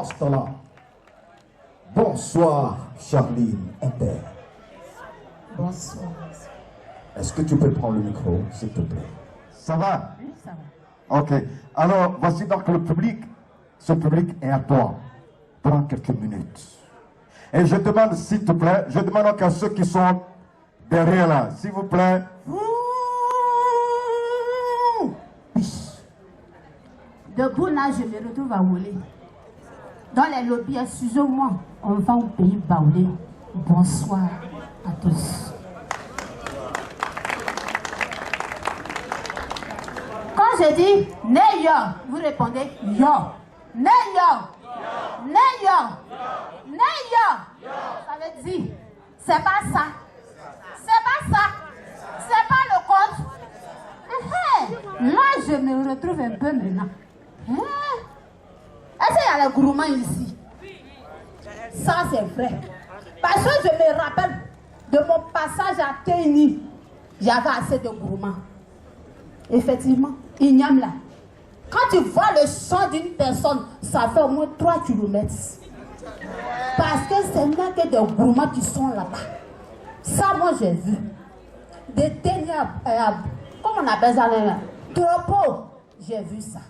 Là. Bonsoir, Charline Inter. Bonsoir. Est-ce que tu peux prendre le micro, s'il te plaît? Ça va? Oui, ça va. Ok. Alors, voici donc le public. Ce public est à toi. Prends quelques minutes. Et je demande, s'il te plaît, je demande donc à ceux qui sont derrière là, s'il vous plaît. Debout là, je me retrouve à Wolé. Dans les lobbies, excusez-moi, on va au pays Baoulé. Bonsoir à tous. Quand je dis Neyo, vous répondez Yo. Neyo. Neyo. Neyo. Ça veut dire, c'est pas ça. C'est pas ça. C'est pas le code. Là, je me retrouve un peu maintenant. Est-ce qu'il y a les gourmands ici? Ça, c'est vrai. Parce que je me rappelle de mon passage à Kéni, j'avais assez de gourmands. Effectivement, Ignam là. Quand tu vois le sang d'une personne, ça fait au moins 3 km. Parce que ce n'est que des gourmands qui sont là-bas. Ça, moi, j'ai vu. Des ténèbres, comment on appelle ça là? Troupeaux. J'ai vu ça.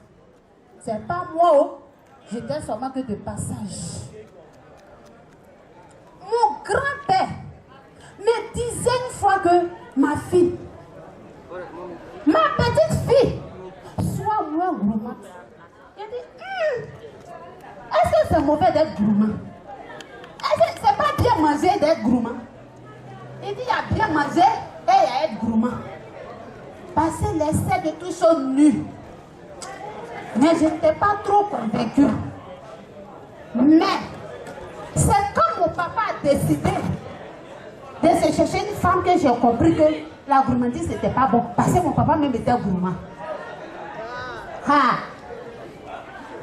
C'est pas moi, oh. J'étais seulement que de passage. Mon grand-père me disait une fois que ma fille, ma petite fille, soit moins gourmande. J'ai dit, est-ce que c'est mauvais d'être gourmand? Est-ce que c'est pas bien manger d'être gourmand? Il dit, il y a bien manger et il y a être gourmand. Parce que l'essai de tout chose nu. Mais je n'étais pas trop convaincue. Mais c'est quand mon papa a décidé de se chercher une femme que j'ai compris que la gourmandise n'était pas bon. Parce que mon papa même était gourmand. Ah.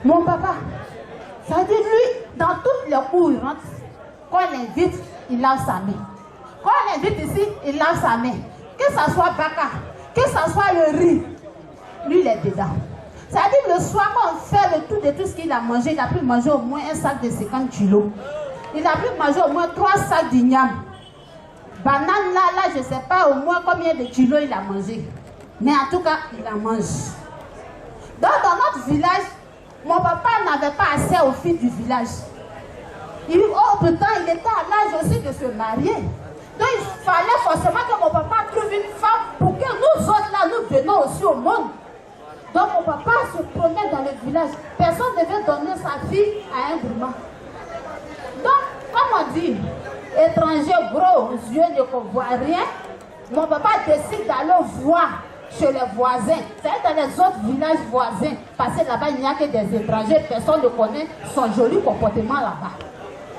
Mon papa, ça dit lui, dans toutes les cours, il rentre. Quand il invite, il lave sa main. Quand il invite ici, il lave sa main. Que ce soit baka, que ce soit le riz, lui il est dedans. C'est-à-dire le soir, quand on fait le tout de tout ce qu'il a mangé, il a pu manger au moins un sac de 50 kilos. Il a pu manger au moins 3 sacs d'igname. Banane là, je ne sais pas au moins combien de kilos il a mangé. Mais en tout cas, il en mange. Donc dans notre village, mon papa n'avait pas assez aux filles du village. Pourtant, il était à l'âge aussi de se marier. Donc il fallait forcément que mon papa trouve une femme pour que nous autres là, nous venons aussi au monde. Donc mon papa se promenait dans le village. Personne ne devait donner sa fille à un gourmand. Donc, comme on dit, étranger gros, aux yeux ne voient rien, mon papa décide d'aller voir chez les voisins. C'est dans les autres villages voisins. Parce que là-bas, il n'y a que des étrangers. Personne ne connaît son joli comportement là-bas.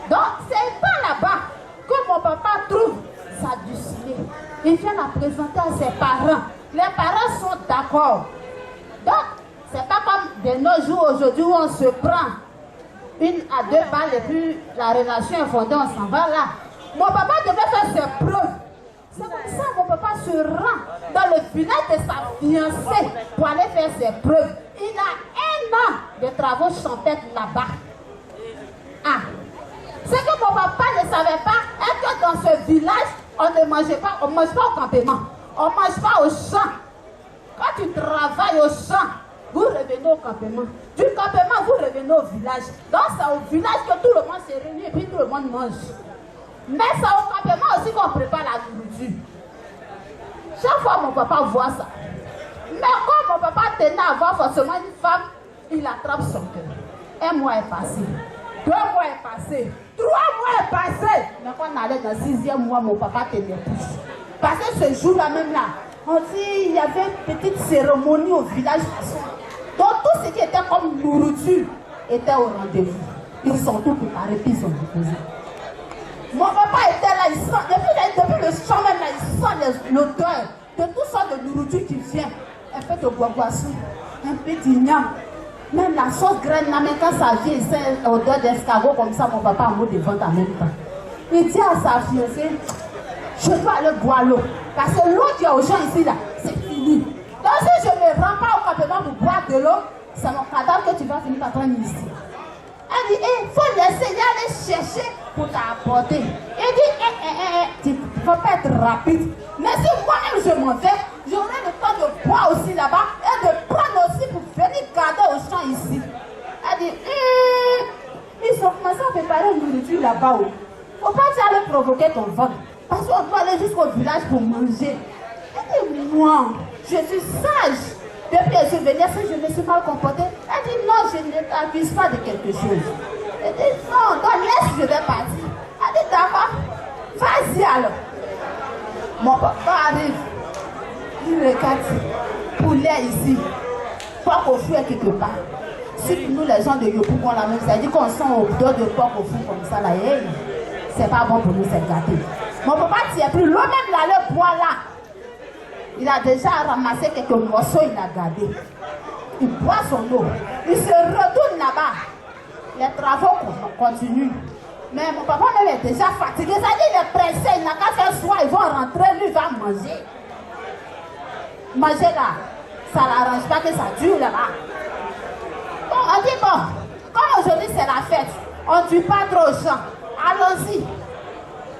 Donc, c'est pas là-bas que mon papa trouve sa dulcinée. Il vient la présenter à ses parents. Les parents sont d'accord. Donc, c'est pas comme de nos jours aujourd'hui où on se prend 1 à 2 balles et puis la relation est fondée, on s'en va là. Mon papa devait faire ses preuves. C'est comme ça que mon papa se rend dans le village de sa fiancée pour aller faire ses preuves. Il a 1 an de travaux champêtres là-bas. Ah, ce que mon papa ne savait pas est que dans ce village, on ne mangeait pas, on ne mange pas au campement, on ne mange pas au champ. Quand tu travailles au champ, vous revenez au campement. Du campement, vous revenez au village. Donc c'est au village que tout le monde se réunit et puis tout le monde mange. Mais c'est au campement aussi qu'on prépare la nourriture. Chaque fois mon papa voit ça. Mais quand mon papa tenait à voir forcément une femme, il attrape son cœur. 1 mois est passé. 2 mois est passé. 3 mois est passé. Mais quand on allait dans le 6e mois, mon papa tenait plus. Parce que ce jour-là même là, on dit il y avait une petite cérémonie au village. Donc tout ce qui était comme nourriture était au rendez-vous. Ils sont tous préparés puis ils sont déposés. Mon papa était là, il sent, depuis le champ même là, il sent l'odeur de tout ça de nourriture qui vient. Un peu de guaguassou, un peu d'igname. Même la sauce graine là, même quand ça vient, c'est odeur d'escargot comme ça, mon papa en mot de vente en même temps. Il dit à sa fiancée, je dois aller boire l'eau. Parce que l'eau qui est aux gens ici là, c'est fini. Donc si je ne me rends pas au campement pour boire de l'eau, c'est mon cadavre que tu vas finir par prendre ici. Elle dit, il faut laisser aller chercher pour t'apporter. Il dit, tu ne faut pas être rapide. Mais si moi-même je m'en vais, j'aurai le temps de boire aussi là-bas et de prendre aussi pour venir garder au champ ici. Elle dit, ils sont commencés à préparer une nourriture là-bas. Il ne faut pas aller provoquer ton ventre. Parce qu'on doit aller jusqu'au village pour manger. Elle dit, moi, je suis sage. Depuis que je suis venue, si je me suis mal comportée, elle dit, non, je ne t'abuse pas de quelque chose. Elle dit, non, donc laisse, je vais partir. Elle dit, d'accord, vas-y alors. Mon papa arrive. Il regarde, poulet ici. Porc au feu quelque part. Si nous, les gens de Yopougon, la même, ça dit qu'on sent au dos de porc au feu comme ça, là, hey, c'est pas bon pour nous, c'est gâté. Mon papa tient plus, l'eau même là, le bois là. Il a déjà ramassé quelques morceaux, il a gardé. Il boit son eau. Il se retourne là-bas. Les travaux continuent. Mais mon papa même est déjà fatigué. Ça dit, il est pressé, il n'a qu'à faire soin, ils vont rentrer, lui va manger. Manger là, ça n'arrange pas que ça dure là-bas. Bon, on dit bon, comme aujourd'hui c'est la fête, on ne tue pas trop aux gens. Allons-y.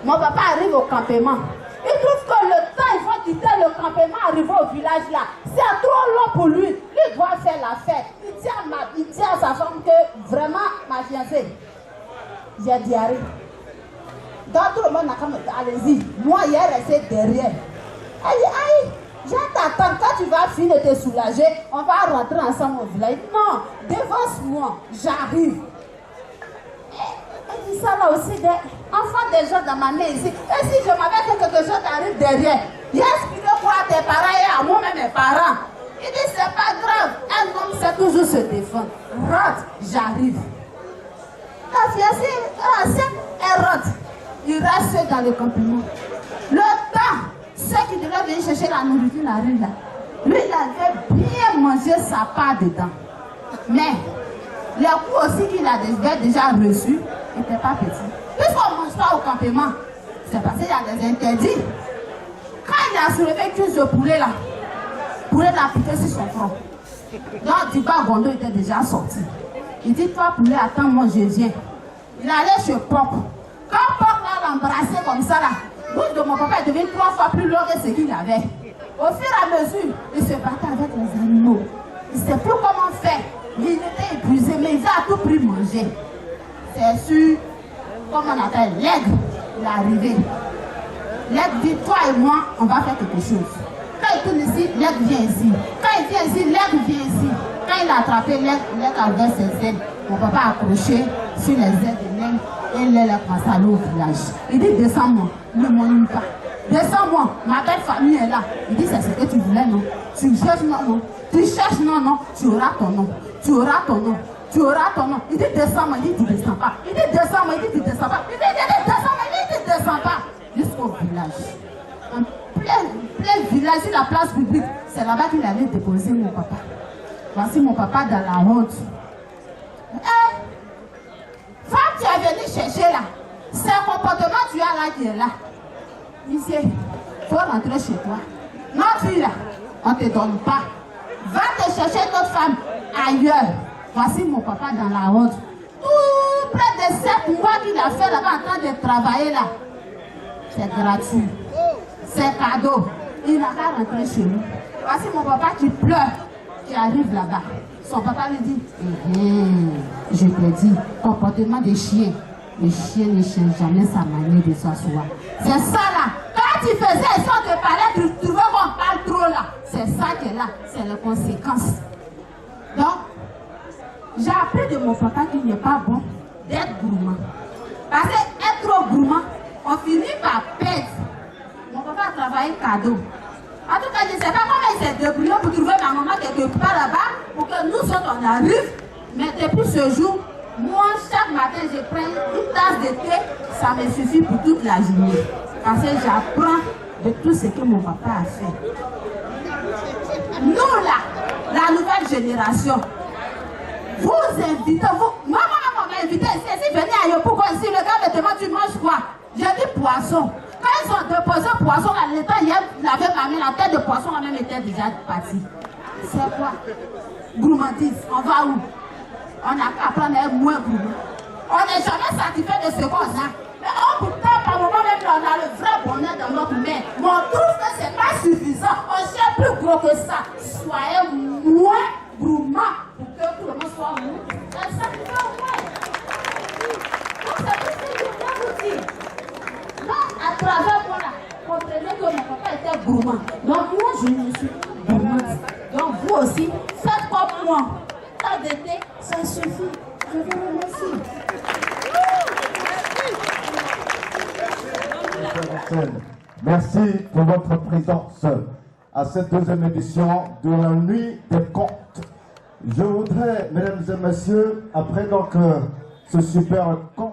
Mon papa arrive au campement. Il trouve que le temps, il faut quitter le campement, arriver au village là. C'est trop long pour lui. Lui doit faire la fête. Il dit à sa femme que vraiment, ma fiancée, j'ai diarrhée. D'autres monde n'a qu'à me dire, allez-y. Moi, il est resté derrière. Elle dit, aïe, je t'attends. Quand tu vas finir de te soulager, on va rentrer ensemble au village. Non, devance-moi, j'arrive. Elle dit ça là aussi, des enfants des gens dans ma main ici. Et si je m'avais fait quelque chose qui arrive derrière, j'ai expliqué quoi à tes parents et à moi-même mes parents. Il dit, c'est pas grave. Un homme sait toujours se défendre. Rentre, j'arrive. La fiancée, elle rentre. Il reste dans le campement. Le temps, ceux qui devaient venir chercher la nourriture n'arrivent là. Lui, il avait bien mangé sa part dedans. Mais, les coups aussi qu'il avait déjà reçus n'étaient pas petits. Puisqu'on ne mange pas au campement, c'est parce qu'il y a des interdits. Quand il a soulevé une cuisse de poulet là, le poulet l'a piqué sur son front. Donc, du bas, Gondo était déjà sorti. Il dit, toi, poulet, attends, moi, je viens. Il allait chez Pop. Quand Pop l'a embrassé comme ça, là, bouche de mon papa est devenue 3 fois plus longue que ce qu'il avait. Au fur et à mesure, il se battait avec les animaux. Il ne sait plus comment faire. Il était épuisé, mais il a à tout prix manger. C'est sûr, comme on appelle l'aigle, il est arrivé. L'aigle dit, toi et moi, on va faire quelque chose. Quand il tourne ici, l'aigle vient ici. Quand il vient ici, l'aigle vient ici. Quand il a attrapé l'aigle avec ses ailes, mon papa a accroché sur les ailes de l'aigle et l'aigle a commencé à aller au village. Il dit, descends-moi, ne m'ennuie pas. Descends-moi, ma belle famille est là. Il dit, c'est ce que tu voulais, non? Tu cherches, non? Tu cherches, non? Tu auras ton nom. Tu auras ton nom. Tu auras ton nom. Il dit, descends-moi. Il dit, tu ne descends pas. Il dit, descends-moi. Il dit, tu ne descends pas. Il dit, descends-moi. Il dit, tu ne descends pas. Jusqu'au village. En plein village, sur la place publique. C'est là-bas qu'il allait déposer mon papa. Voici mon papa dans la route. Femme, tu es venu chercher là. C'est un comportement tu as là qui est là. Monsieur, il faut rentrer chez toi. Non, fille là, on ne te donne pas. Va te chercher d'autres femmes ailleurs. Voici mon papa dans la route. Tout près de 7 mois qu'il a fait là-bas en train de travailler là. C'est gratuit. C'est cadeau. Il n'a qu'à rentrer chez lui. Voici mon papa qui pleure, qui arrive là-bas. Son papa lui dit, je te dis, comportement des chiens. Les chiens ne changent jamais sa manière de s'asseoir. C'est ça là. Quand tu faisais ça, on te parlait, tu trouvais qu'on parle trop là. C'est ça qui est là. C'est les conséquences. Donc, j'ai appris de mon papa qu'il n'est pas bon d'être gourmand. Parce qu'être trop gourmand, on finit par perdre. Mon papa a travaillé cadeau. En tout cas, je ne sais pas comment il s'est débrouillé pour trouver ma maman quelque part là-bas pour que nous autres on arrive. Mais depuis ce jour, moi, chaque matin, je prends une tasse de thé, ça me suffit pour toute la journée. Parce que j'apprends de tout ce que mon papa a fait. Nous là, la nouvelle génération, vous invitez, moi m'a invité ici, si venez à Yopougon ici, le gars me demande, tu manges quoi? J'ai dit poisson. Quand ils ont déposé poisson, là, l'état hier, il avait ramené la tête de poisson, la même était déjà partie. C'est quoi? Gourmandise, on va où? On n'a qu'à prendre un moins gourmand. On n'est jamais satisfait de ce qu'on a. Mais on peut par moment même on a le vrai bonheur dans notre main. Mais on trouve que ce n'est pas suffisant. On cherche plus gros que ça. Soyez moins gourmand pour que tout le monde soit mou. Ça fait au moins. Donc c'est tout ce que je voulais vous dire. Donc à travers moi là, comprenez que mon papa était gourmand. Donc moi je ne suis gourmand. Donc vous aussi, faites comme moi. Ça d'été, ça suffit. Je vous remercie. Merci pour votre présence à cette deuxième édition de la Nuit des Contes. Je voudrais, mesdames et messieurs, après donc ce super conte,